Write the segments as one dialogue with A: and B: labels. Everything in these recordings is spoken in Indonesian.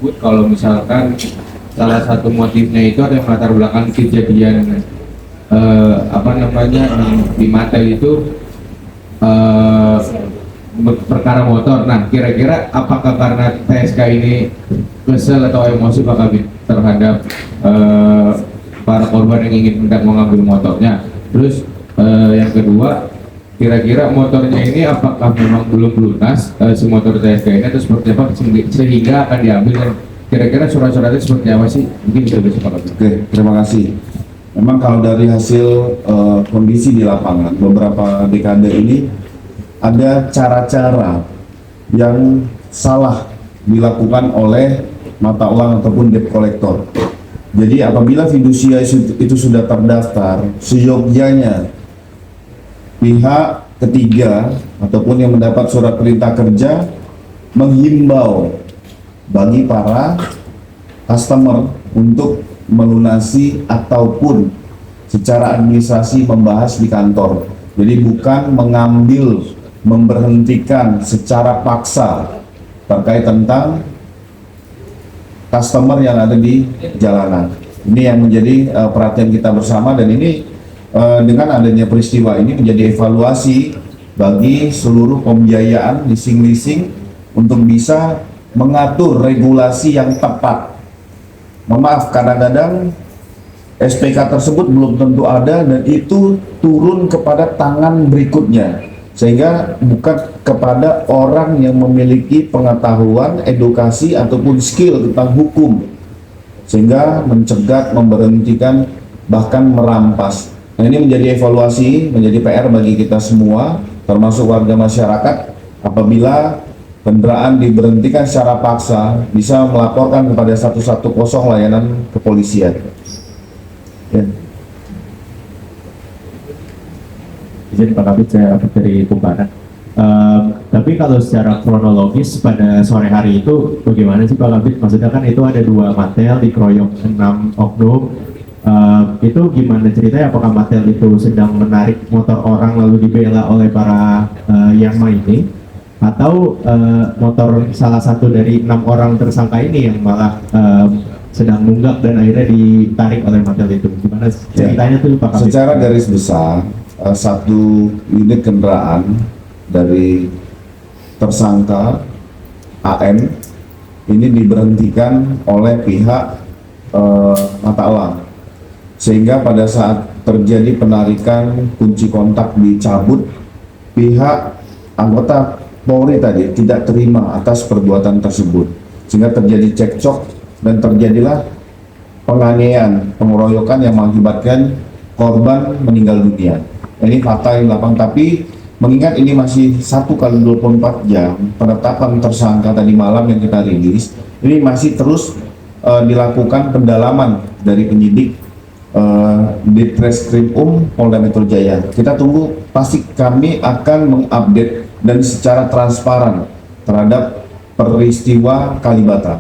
A: menyebut kalau misalkan salah satu motifnya itu ada yang latar belakang kejadian apa namanya yang di Matel itu eh, perkara motor. Nah, kira-kira apakah karena PSK ini kesel atau emosi Pak Kabit terhadap para korban yang ingin hendak mengambil motornya? Terus yang kedua, kira-kira motornya ini apakah memang belum lunas si motor PSK ini atau seperti apa sehingga akan diambil, dan kira-kira surat-suratnya seperti apa sih? Mungkin bisa Pak Kabit.
B: Oke, terima kasih. Memang kalau dari hasil kondisi di lapangan beberapa dekade ini ada cara-cara yang salah dilakukan oleh mata uang ataupun debt collector. Jadi apabila fidusia itu sudah terdaftar, seyogyanya pihak ketiga ataupun yang mendapat surat perintah kerja menghimbau bagi para customer untuk melunasi ataupun secara administrasi membahas di kantor. Jadi bukan mengambil, memberhentikan secara paksa terkait tentang customer yang ada di jalanan. Ini yang menjadi perhatian kita bersama, dan ini dengan adanya peristiwa ini menjadi evaluasi bagi seluruh pembiayaan leasing untuk bisa mengatur regulasi yang tepat. Mohon maaf, kadang-kadang SPK tersebut belum tentu ada dan itu turun kepada tangan berikutnya, sehingga bukan kepada orang yang memiliki pengetahuan, edukasi ataupun skill tentang hukum, sehingga mencegat, memberhentikan, bahkan merampas. Nah, ini menjadi evaluasi, menjadi PR bagi kita semua, termasuk warga masyarakat. Apabila kendaraan diberhentikan secara paksa, bisa melaporkan kepada 110 layanan kepolisian. Ya.
C: Izin Pak Kabit, saya dari Kumparan. Tapi kalau secara kronologis pada sore hari itu bagaimana sih Pak Kabit? Maksudnya kan itu ada 2 Matel dikeroyok 6 oknum. Itu gimana ceritanya? Apakah Matel itu sedang menarik motor orang lalu dibela oleh para yang mainin, atau motor salah satu dari 6 orang tersangka ini yang malah sedang nunggak dan akhirnya ditarik oleh Matel itu? Gimana ceritanya tuh Pak Kabit?
B: Secara garis besar, satu unit kendaraan dari tersangka AM ini diberhentikan oleh pihak mata elang, sehingga pada saat terjadi penarikan kunci kontak dicabut, pihak anggota Polri tadi tidak terima atas perbuatan tersebut, sehingga terjadi cekcok dan terjadilah penganiayaan, pengeroyokan yang mengakibatkan korban meninggal dunia. Ini fakta yang lapang, tapi mengingat ini masih 1 kali 24 jam penetapan tersangka tadi malam yang kita rilis, ini masih terus dilakukan pendalaman dari penyidik di Treskrim Polda Metro Jaya. Kita tunggu, pasti kami akan mengupdate dan secara transparan terhadap peristiwa Kalibata.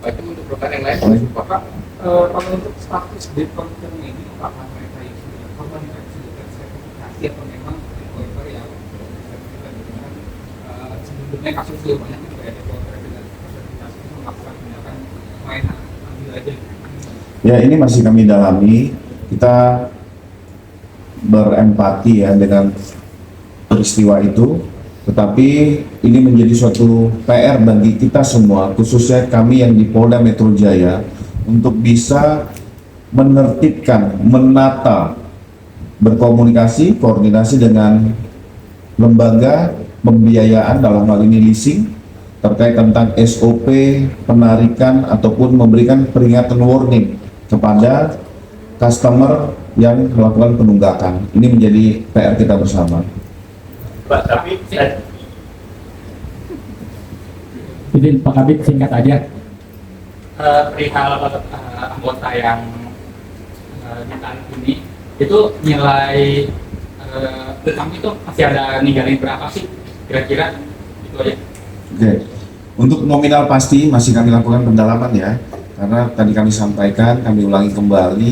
A: Baik, untuk rekan yang lain, Bapak,
D: kalau untuk status debt collector ini, apakah mereka itu korban diberikan sertifikasi atau memang debt collector yang sertifikat dengan sebelumnya kasus itu banyak juga ya debt collector dengan sertifikasi itu melakukan tindakan main ambil aja.
B: Ya, ini masih kami dalami. Kita berempati ya dengan peristiwa itu, tetapi ini menjadi suatu PR bagi kita semua, khususnya kami yang di Polda Metro Jaya, untuk bisa menertibkan, menata, berkomunikasi, koordinasi dengan lembaga pembiayaan dalam hal ini leasing terkait tentang SOP penarikan ataupun memberikan peringatan warning kepada customer yang melakukan penunggakan. Ini menjadi PR kita bersama.
C: Pak, tapi
E: Jadi Pak Kabit singkat aja.
D: Perihal anggota yang ditarik ini, itu nilai utang itu masih ada ninggalin berapa sih kira-kira? Itu aja.
B: Oke. Untuk nominal pasti masih kami lakukan pendalaman ya, karena tadi kami sampaikan, kami ulangi kembali,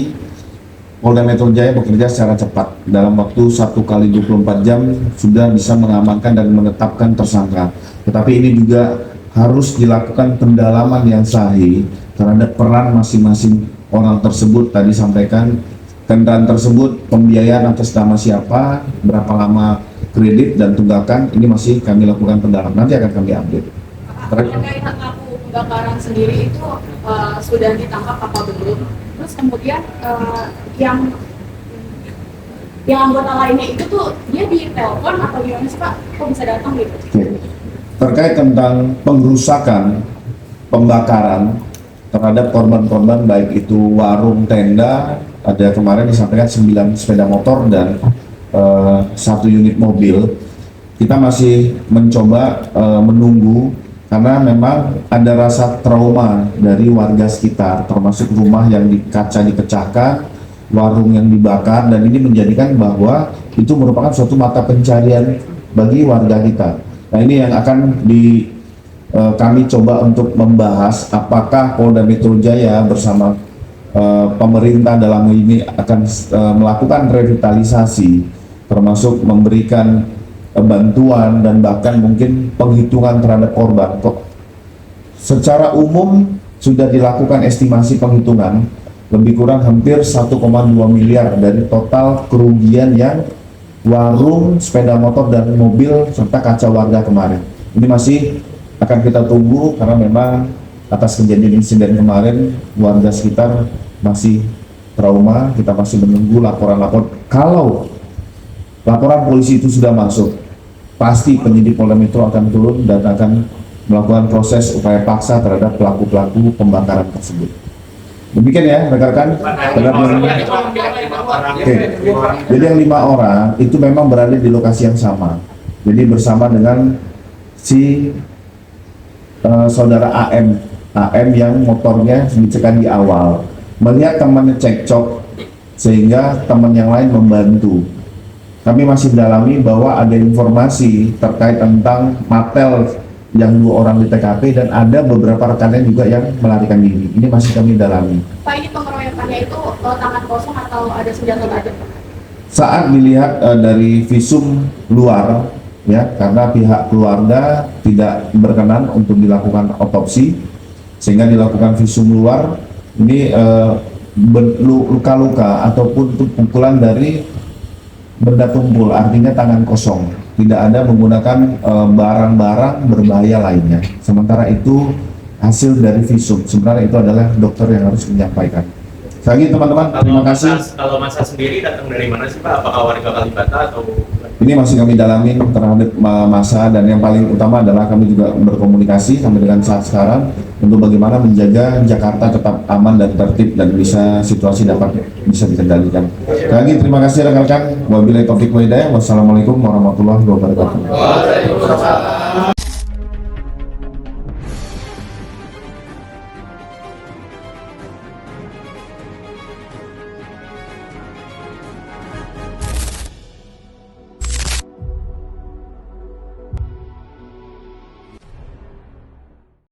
B: Polda Metro Jaya bekerja secara cepat. Dalam waktu 1 kali 24 jam sudah bisa mengamankan dan menetapkan tersangka. Tetapi ini juga harus dilakukan pendalaman yang sahih terhadap peran masing-masing orang tersebut. Tadi sampaikan kendaraan tersebut pembiayaan atas nama siapa, berapa lama kredit dan tunggakan, ini masih kami lakukan pendalaman, nanti akan kami update.
F: Terkait pelaku pembakaran sendiri itu sudah ditangkap apa belum? Terus kemudian yang anggota lainnya itu tuh dia ditelepon atau gimana sih Pak? Kok bisa datang gitu?
B: Oke. Terkait tentang pengrusakan, pembakaran terhadap korban-korban baik itu warung, tenda, ada kemarin disampaikan 9 sepeda motor dan 1 unit mobil. Kita masih mencoba menunggu karena memang ada rasa trauma dari warga sekitar, termasuk rumah yang kaca dipecahkan, warung yang dibakar, dan ini menjadikan bahwa itu merupakan suatu mata pencarian bagi warga kita. Nah, ini yang akan kami coba untuk membahas apakah Polda Metro Jaya bersama pemerintah dalam ini akan melakukan revitalisasi, termasuk memberikan bantuan dan bahkan mungkin penghitungan terhadap korban. Secara umum sudah dilakukan estimasi penghitungan lebih kurang hampir 1,2 miliar dari total kerugian yang warung, sepeda motor dan mobil serta kaca warga kemarin. Ini masih akan kita tunggu karena memang atas kejadian insiden kemarin warga sekitar masih trauma. Kita masih menunggu laporan-laporan. Kalau laporan polisi itu sudah masuk, pasti penyidik Polda Metro akan turun dan akan melakukan proses upaya paksa terhadap pelaku-pelaku pembakaran tersebut. Demikian ya rekan-rekan. Oke. Jadi yang 5 orang itu memang berada di lokasi yang sama. Jadi bersama dengan si saudara AM yang motornya dicekal di awal. Melihat temannya cekcok sehingga teman yang lain membantu. Kami masih mendalami bahwa ada informasi terkait tentang Matel yang 2 orang di TKP dan ada beberapa rekannya juga yang melarikan diri. Ini masih kami dalami.
F: Pak, ini pengeroyokannya itu tangan kosong atau ada senjata tajam?
B: Saat dilihat dari visum luar, ya, karena pihak keluarga tidak berkenan untuk dilakukan otopsi, sehingga dilakukan visum luar. Ini luka-luka ataupun pukulan dari benda tumpul, artinya tangan kosong, tidak ada menggunakan barang-barang berbahaya lainnya. Sementara itu hasil dari visum, sebenarnya itu adalah dokter yang harus menyampaikan. Lagi teman-teman, terima kasih.
C: Kalau masa sendiri datang dari mana sih Pak? Apakah warga Kalibata atau?
B: Ini masih kami dalamin terhadap masa, dan yang paling utama adalah kami juga berkomunikasi sampai dengan saat sekarang untuk bagaimana menjaga Jakarta tetap aman dan tertib dan situasi dapat bisa dikendalikan. Sekali lagi terima kasih rekan-rekan. Wabillahi taufiq wal hidayah. Wassalamualaikum warahmatullahi wabarakatuh.
D: Waalaikumsalam.